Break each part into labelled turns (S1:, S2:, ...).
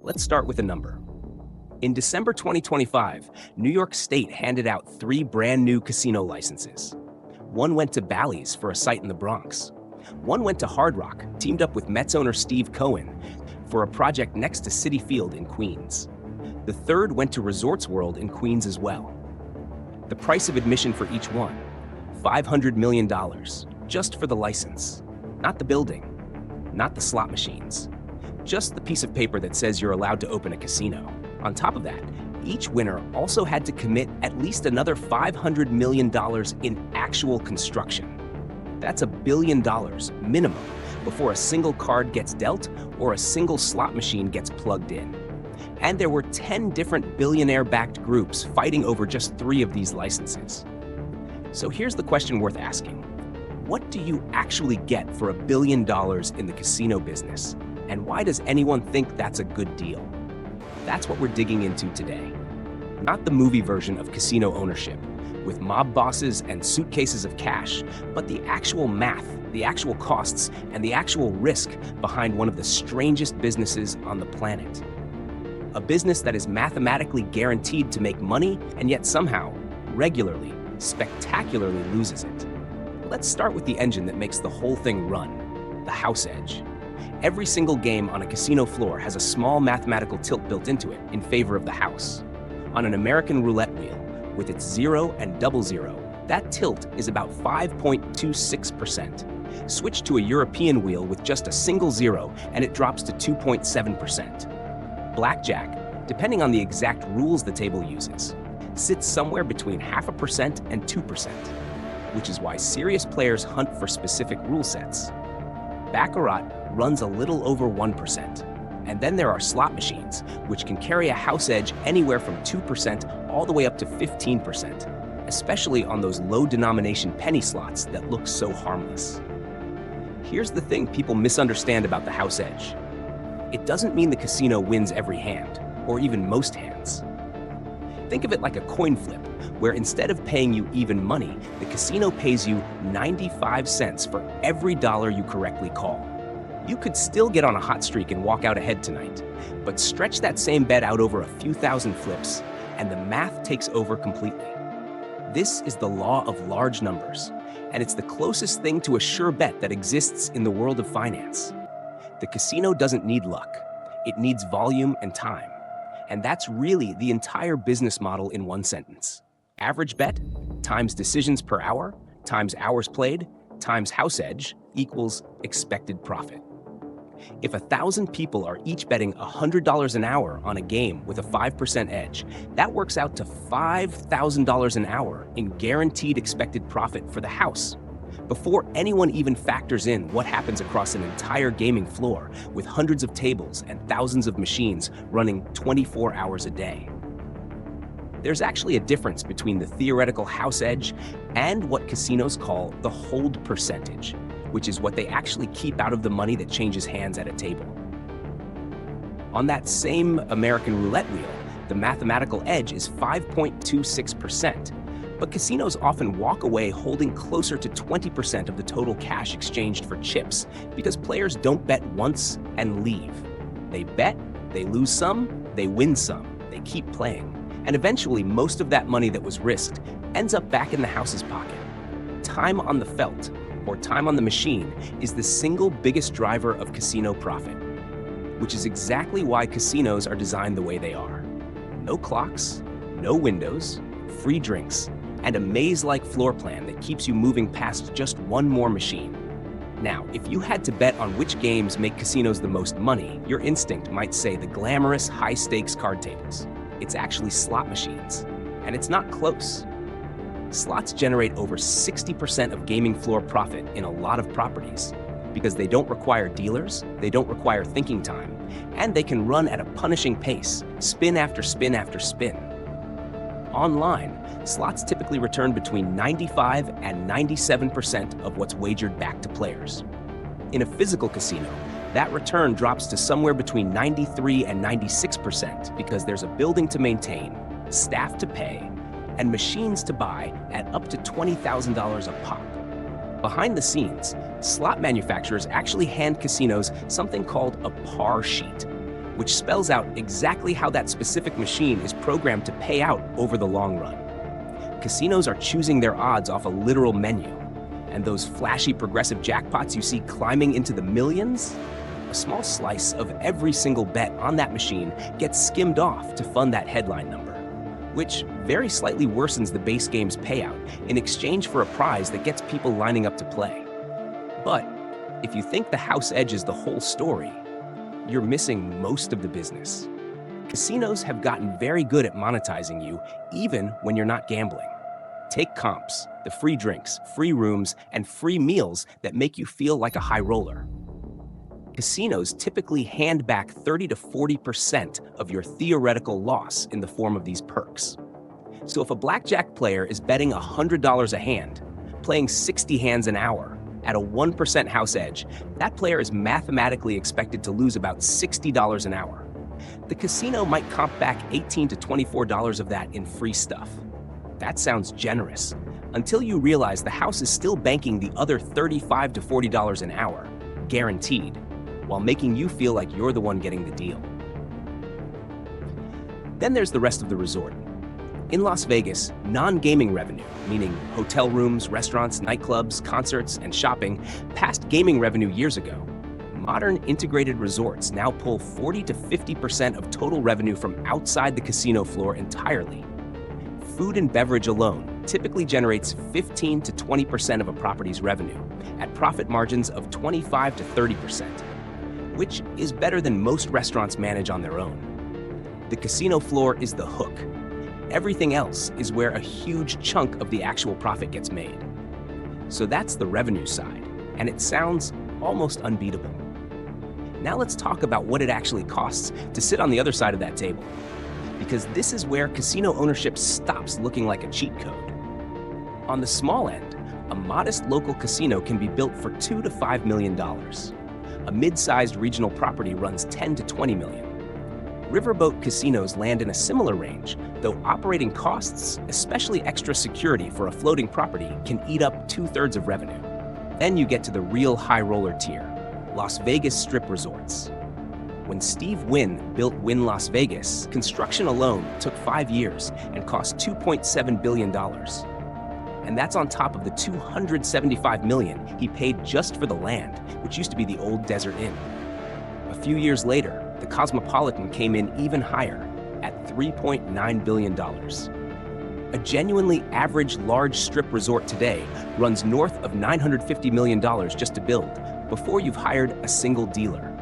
S1: Let's start with a number. In December 2025, New York State handed out 3 brand new casino licenses. One went to Bally's for a site in the Bronx. One went to Hard Rock, teamed up with Mets owner Steve Cohen for a project next to Citi Field in Queens. The third went to Resorts World in Queens as well. The price of admission for each one, $500 million, just for the license. Not the building, not the slot machines, just the piece of paper that says you're allowed to open a casino. On top of that, each winner also had to commit at least another $500 million in actual construction. That's $1 billion minimum before a single card gets dealt or a single slot machine gets plugged in. And there were 10 different billionaire-backed groups fighting over just 3 of these licenses. So here's the question worth asking. What do you actually get for $1 billion in the casino business? And why does anyone think that's a good deal? That's what we're digging into today. Not the movie version of casino ownership, with mob bosses and suitcases of cash, but the actual math, the actual costs, and the actual risk behind one of the strangest businesses on the planet. A business that is mathematically guaranteed to make money and yet somehow, regularly, spectacularly loses it. Let's start with the engine that makes the whole thing run, the house edge. Every single game on a casino floor has a small mathematical tilt built into it in favor of the house. On an American roulette wheel, with its 0 and double 0, that tilt is about 5.26%. Switch to a European wheel with just a single 0 and it drops to 2.7%. Blackjack, depending on the exact rules the table uses, sits somewhere between 0.5% and 2%, which is why serious players hunt for specific rule sets. Baccarat runs a little over 1%. And then there are slot machines, which can carry a house edge anywhere from 2% all the way up to 15%, especially on those low-denomination penny slots that look so harmless. Here's the thing people misunderstand about the house edge. It doesn't mean the casino wins every hand, or even most hands. Think of it like a coin flip, where instead of paying you even money, the casino pays you 95 cents for every dollar you correctly call. You could still get on a hot streak and walk out ahead tonight, but stretch that same bet out over a few thousand flips, and the math takes over completely. This is the law of large numbers, and it's the closest thing to a sure bet that exists in the world of finance. The casino doesn't need luck. It needs volume and time. And that's really the entire business model in one sentence. Average bet times decisions per hour times hours played times house edge equals expected profit. If 1,000 people are each betting $100 an hour on a game with a 5% edge, that works out to $5,000 an hour in guaranteed expected profit for the house, before anyone even factors in what happens across an entire gaming floor with hundreds of tables and thousands of machines running 24 hours a day. There's actually a difference between the theoretical house edge and what casinos call the hold percentage, which is what they actually keep out of the money that changes hands at a table. On that same American roulette wheel, the mathematical edge is 5.26%, but casinos often walk away holding closer to 20% of the total cash exchanged for chips because players don't bet once and leave. They bet, they lose some, they win some, they keep playing. And eventually, most of that money that was risked ends up back in the house's pocket. Time on the felt, or time on the machine, is the single biggest driver of casino profit, which is exactly why casinos are designed the way they are. No clocks, no windows, free drinks, and a maze-like floor plan that keeps you moving past just one more machine. Now, if you had to bet on which games make casinos the most money, your instinct might say the glamorous, high-stakes card tables. It's actually slot machines, and it's not close. Slots generate over 60% of gaming floor profit in a lot of properties because they don't require dealers, they don't require thinking time, and they can run at a punishing pace, spin after spin after spin. Online, slots typically return between 95 and 97% of what's wagered back to players. In a physical casino, that return drops to somewhere between 93 and 96% because there's a building to maintain, staff to pay, and machines to buy at up to $20,000 a pop. Behind the scenes, slot manufacturers actually hand casinos something called a par sheet. which spells out exactly how that specific machine is programmed to pay out over the long run. Casinos are choosing their odds off a literal menu, and those flashy progressive jackpots you see climbing into the millions, a small slice of every single bet on that machine gets skimmed off to fund that headline number, which very slightly worsens the base game's payout in exchange for a prize that gets people lining up to play. But if you think the house edge is the whole story, you're missing most of the business. Casinos have gotten very good at monetizing you even when you're not gambling. Take comps, the free drinks, free rooms, and free meals that make you feel like a high roller. Casinos typically hand back 30 to 40% of your theoretical loss in the form of these perks. So if a blackjack player is betting $100 a hand, playing 60 hands an hour, at a 1% house edge, that player is mathematically expected to lose about $60 an hour. The casino might comp back $18 to $24 of that in free stuff. That sounds generous, until you realize the house is still banking the other $35 to $40 an hour, guaranteed, while making you feel like you're the one getting the deal. Then there's the rest of the resort. In Las Vegas, non-gaming revenue, meaning hotel rooms, restaurants, nightclubs, concerts, and shopping, passed gaming revenue years ago. Modern integrated resorts now pull 40 to 50% of total revenue from outside the casino floor entirely. Food and beverage alone typically generates 15 to 20% of a property's revenue, at profit margins of 25 to 30%, which is better than most restaurants manage on their own. The casino floor is the hook. Everything else is where a huge chunk of the actual profit gets made. So that's the revenue side, and it sounds almost unbeatable. Now let's talk about what it actually costs to sit on the other side of that table, because this is where casino ownership stops looking like a cheat code. On the small end, a modest local casino can be built for $2 to $5 million. A mid-sized regional property runs $10 to $20 million. Riverboat casinos land in a similar range, though operating costs, especially extra security for a floating property, can eat up 2/3 of revenue. Then you get to the real high roller tier, Las Vegas Strip resorts. When Steve Wynn built Wynn Las Vegas, construction alone took 5 years and cost $2.7 billion. And that's on top of the $275 million he paid just for the land, which used to be the old Desert Inn. A few years later, the Cosmopolitan came in even higher at $3.9 billion. A genuinely average large strip resort today runs north of $950 million just to build before you've hired a single dealer.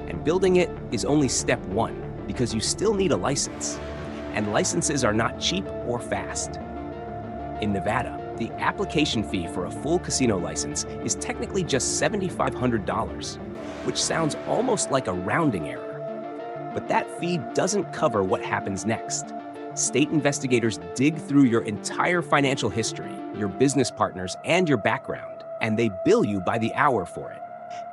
S1: And building it is only step one, because you still need a license. And licenses are not cheap or fast. In Nevada, the application fee for a full casino license is technically just $7,500, which sounds almost like a rounding error. But that fee doesn't cover what happens next. State investigators dig through your entire financial history, your business partners, and your background, and they bill you by the hour for it.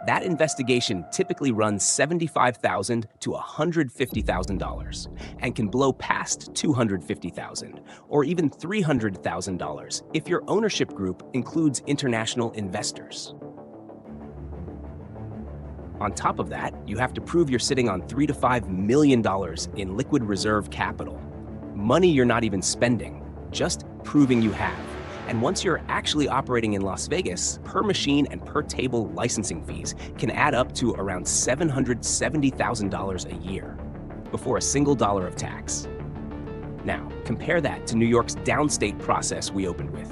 S1: That investigation typically runs $75,000 to $150,000 and can blow past $250,000 or even $300,000 if your ownership group includes international investors. On top of that, you have to prove you're sitting on $3 to $5 million in liquid reserve capital. Money you're not even spending, just proving you have. And once you're actually operating in Las Vegas, per machine and per table licensing fees can add up to around $770,000 a year before a single dollar of tax. Now, compare that to New York's downstate process we opened with.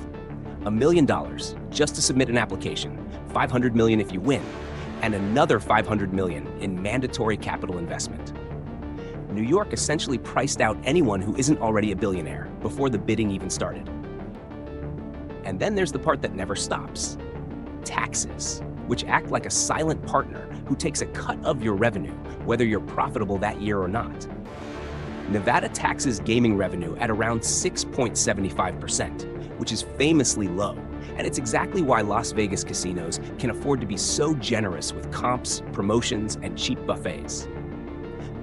S1: $1 million just to submit an application, $500 million if you win, and another $500 million in mandatory capital investment. New York essentially priced out anyone who isn't already a billionaire before the bidding even started. And then there's the part that never stops. Taxes, which act like a silent partner who takes a cut of your revenue, whether you're profitable that year or not. Nevada taxes gaming revenue at around 6.75%, which is famously low, and it's exactly why Las Vegas casinos can afford to be so generous with comps, promotions, and cheap buffets.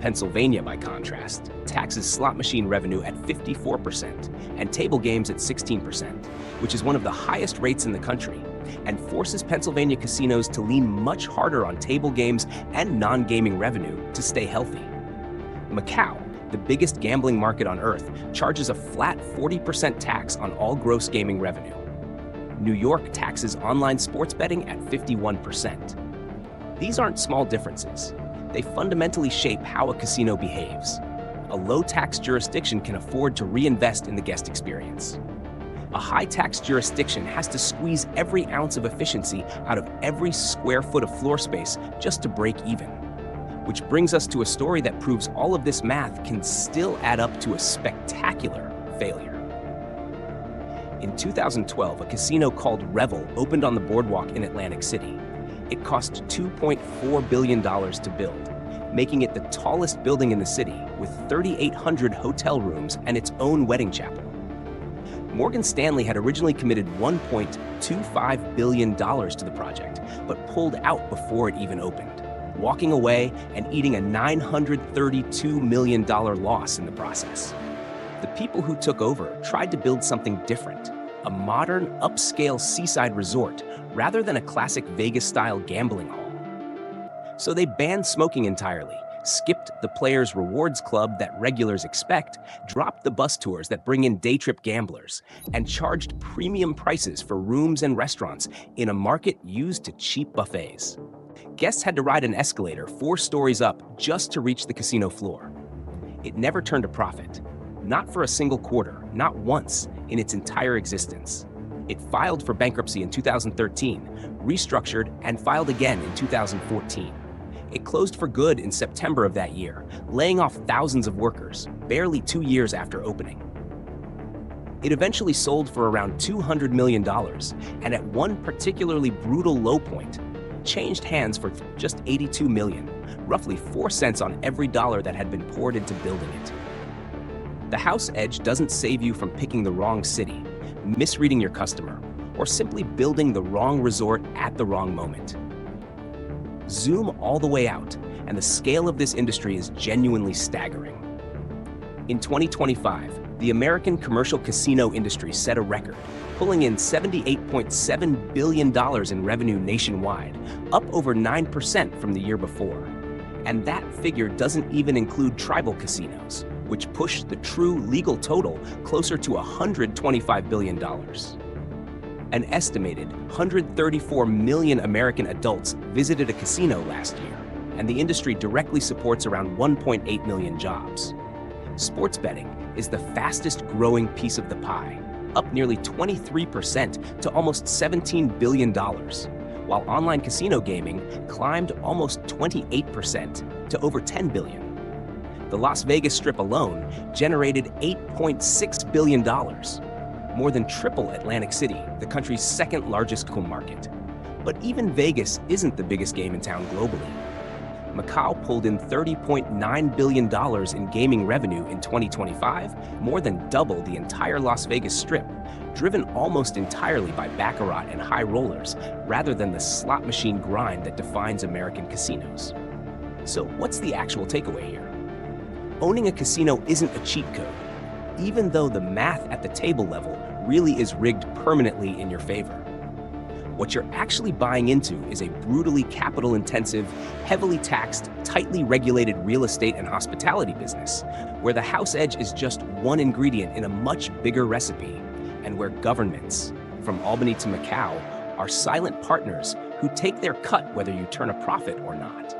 S1: Pennsylvania, by contrast, taxes slot machine revenue at 54% and table games at 16%, which is one of the highest rates in the country, and forces Pennsylvania casinos to lean much harder on table games and non-gaming revenue to stay healthy. Macau, the biggest gambling market on Earth, charges a flat 40% tax on all gross gaming revenue. New York taxes online sports betting at 51%. These aren't small differences. They fundamentally shape how a casino behaves. A low-tax jurisdiction can afford to reinvest in the guest experience. A high-tax jurisdiction has to squeeze every ounce of efficiency out of every square foot of floor space just to break even. Which brings us to a story that proves all of this math can still add up to a spectacular failure. In 2012, a casino called Revel opened on the boardwalk in Atlantic City. It cost $2.4 billion to build, making it the tallest building in the city with 3,800 hotel rooms and its own wedding chapel. Morgan Stanley had originally committed $1.25 billion to the project, but pulled out before it even opened, walking away and eating a $932 million loss in the process. The people who took over tried to build something different, a modern, upscale seaside resort rather than a classic Vegas-style gambling hall. So they banned smoking entirely, skipped the Players Rewards Club that regulars expect, dropped the bus tours that bring in day-trip gamblers, and charged premium prices for rooms and restaurants in a market used to cheap buffets. Guests had to ride an escalator 4 stories up just to reach the casino floor. It never turned a profit. Not for a single quarter, not once in its entire existence. It filed for bankruptcy in 2013, restructured, and filed again in 2014. It closed for good in September of that year, laying off thousands of workers, barely 2 years after opening. It eventually sold for around $200 million, and at one particularly brutal low point, changed hands for just $82 million, roughly 4 cents on every dollar that had been poured into building it. The House Edge doesn't save you from picking the wrong city, misreading your customer, or simply building the wrong resort at the wrong moment. Zoom all the way out, and the scale of this industry is genuinely staggering. In 2025, the American commercial casino industry set a record, pulling in $78.7 billion in revenue nationwide, up over 9% from the year before. And that figure doesn't even include tribal casinos, which pushed the true legal total closer to $125 billion. An estimated 134 million American adults visited a casino last year, and the industry directly supports around 1.8 million jobs. Sports betting is the fastest growing piece of the pie, up nearly 23% to almost $17 billion, while online casino gaming climbed almost 28% to over $10 billion. The Las Vegas Strip alone generated $8.6 billion, more than triple Atlantic City, the country's second largest home market. But even Vegas isn't the biggest game in town globally. Macau pulled in $30.9 billion in gaming revenue in 2025, more than double the entire Las Vegas Strip, driven almost entirely by baccarat and high rollers, rather than the slot machine grind that defines American casinos. So what's the actual takeaway here? Owning a casino isn't a cheat code, even though the math at the table level really is rigged permanently in your favor. What you're actually buying into is a brutally capital-intensive, heavily taxed, tightly regulated real estate and hospitality business, where the House Edge is just one ingredient in a much bigger recipe, and where governments, from Albany to Macau, are silent partners who take their cut whether you turn a profit or not.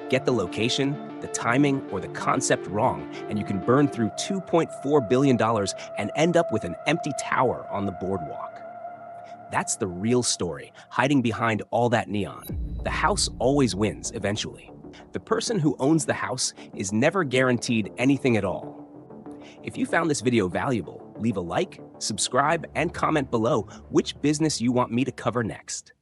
S1: Get the location, the timing, or the concept wrong, and you can burn through $2.4 billion and end up with an empty tower on the boardwalk. That's the real story, hiding behind all that neon. The house always wins, eventually. The person who owns the house is never guaranteed anything at all. If you found this video valuable, leave a like, subscribe, and comment below which business you want me to cover next.